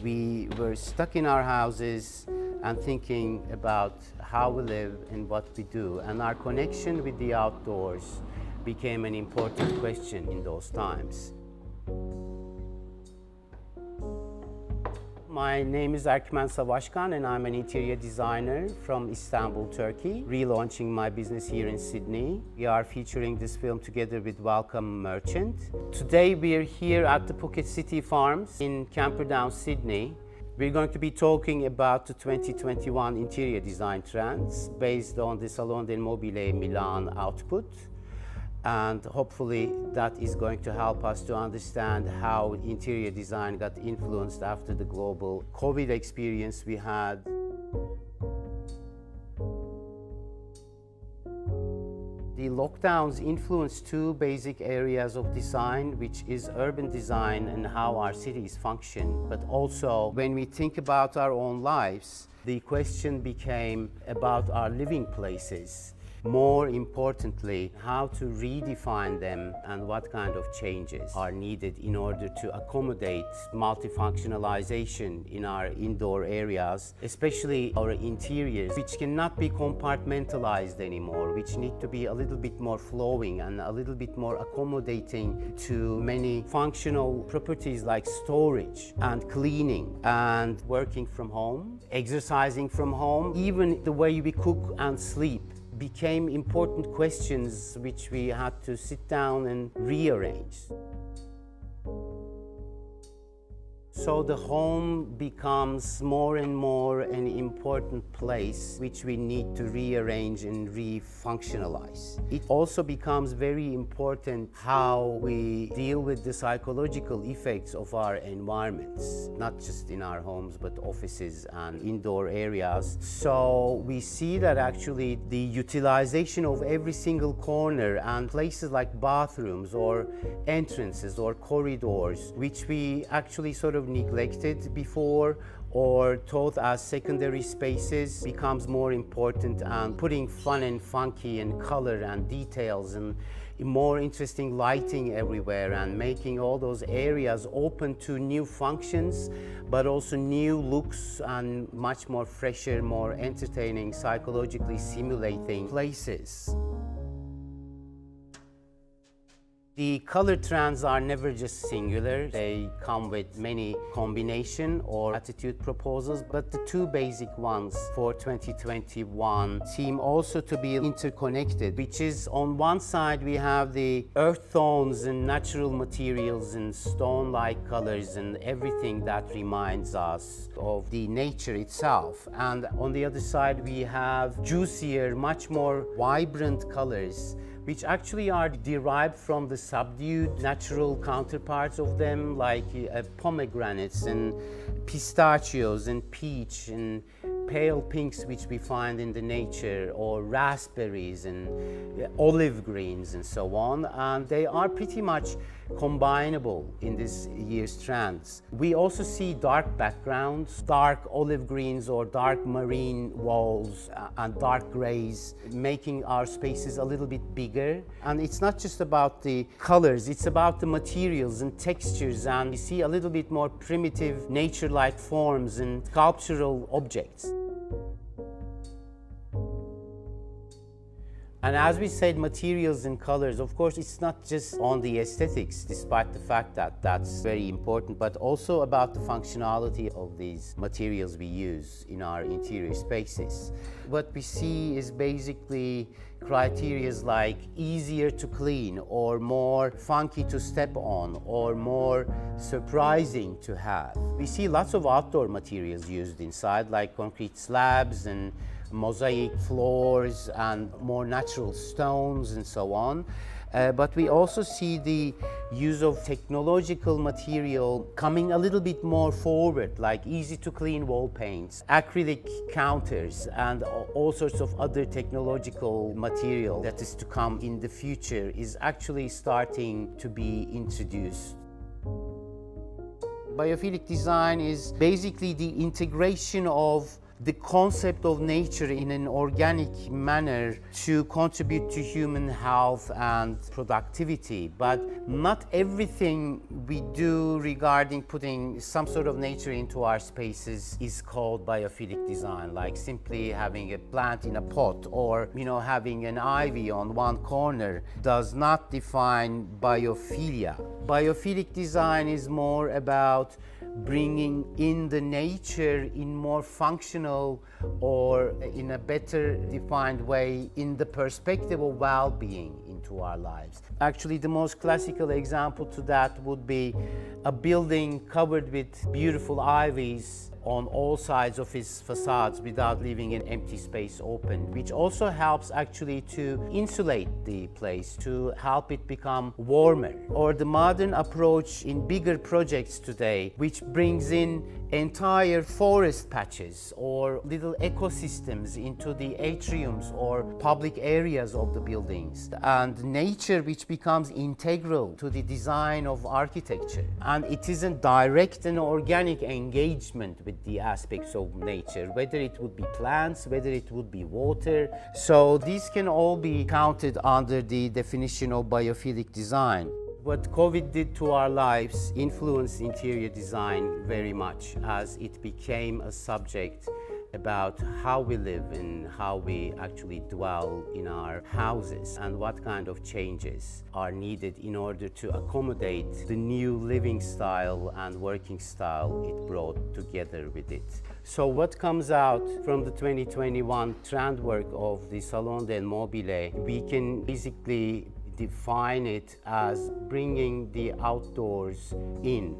We were stuck in our houses and thinking about how we live and what we do, and our connection with the outdoors became an important question in those times. My name is Erkmen Savaskan and I'm an interior designer from Istanbul, Turkey, relaunching my business here in Sydney. We are featuring this film together with Welcome Merchant. Today we are here at the Phuket City Farms in Camperdown, Sydney. We're going to be talking about the 2021 interior design trends based on the Salone del Mobile Milan output. And hopefully that is going to help us to understand how interior design got influenced after the global COVID experience we had. The lockdowns influenced two basic areas of design, which is urban design and how our cities function. But also, when we think about our own lives, the question became about our living places. More importantly, how to redefine them and what kind of changes are needed in order to accommodate multifunctionalization in our indoor areas, especially our interiors, which cannot be compartmentalized anymore, which need to be a little bit more flowing and a little bit more accommodating to many functional properties like storage and cleaning and working from home, exercising from home, even the way we cook and sleep became important questions which we had to sit down and rearrange. So the home becomes more and more an important place which we need to rearrange and re-functionalize. It also becomes very important how we deal with the psychological effects of our environments, not just in our homes but offices and indoor areas. So we see that actually the utilization of every single corner and places like bathrooms or entrances or corridors, which we actually sort of neglected before or thought as secondary spaces, becomes more important, and putting fun and funky and color and details and more interesting lighting everywhere and making all those areas open to new functions but also new looks and much more fresher, more entertaining, psychologically stimulating places. The color trends are never just singular. They come with many combination or attitude proposals, but the two basic ones for 2021 seem also to be interconnected, which is on one side we have the earth tones and natural materials and stone-like colors and everything that reminds us of the nature itself. And on the other side we have juicier, much more vibrant colors, which actually are derived from the subdued natural counterparts of them, like pomegranates and pistachios and peach and pale pinks which we find in the nature, or raspberries and olive greens and so on. And they are pretty much combinable in this year's trends. We also see dark backgrounds, dark olive greens or dark marine walls and dark grays, making our spaces a little bit bigger. And it's not just about the colors, it's about the materials and textures, and we see a little bit more primitive nature-like forms and sculptural objects. And as we said, materials and colors, of course, it's not just on the aesthetics, despite the fact that that's very important, but also about the functionality of these materials we use in our interior spaces. What we see is basically criteria like easier to clean, or more funky to step on, or more surprising to have. We see lots of outdoor materials used inside, like concrete slabs and mosaic floors and more natural stones and so on. But we also see the use of technological material coming a little bit more forward, like easy to clean wall paints, acrylic counters, and all sorts of other technological material that is to come in the future is actually starting to be introduced. Biophilic design is basically the integration of the concept of nature in an organic manner to contribute to human health and productivity. But not everything we do regarding putting some sort of nature into our spaces is called biophilic design, like simply having a plant in a pot or having an ivy on one corner does not define biophilia. Biophilic design is more about bringing in the nature in more functional or in a better defined way in the perspective of well-being into our lives. Actually, the most classical example to that would be a building covered with beautiful ivies on all sides of its facades without leaving an empty space open, which also helps actually to insulate the place, to help it become warmer. Or the modern approach in bigger projects today, which brings in entire forest patches or little ecosystems into the atriums or public areas of the buildings, and nature which becomes integral to the design of architecture. And it isn't direct and organic engagement with the aspects of nature, whether it would be plants, whether it would be water. So these can all be counted under the definition of biophilic design. What COVID did to our lives influenced interior design very much, as it became a subject about how we live and how we actually dwell in our houses and what kind of changes are needed in order to accommodate the new living style and working style it brought together with it. So what comes out from the 2021 trend work of the Salon del Mobile, we can basically define it as bringing the outdoors in.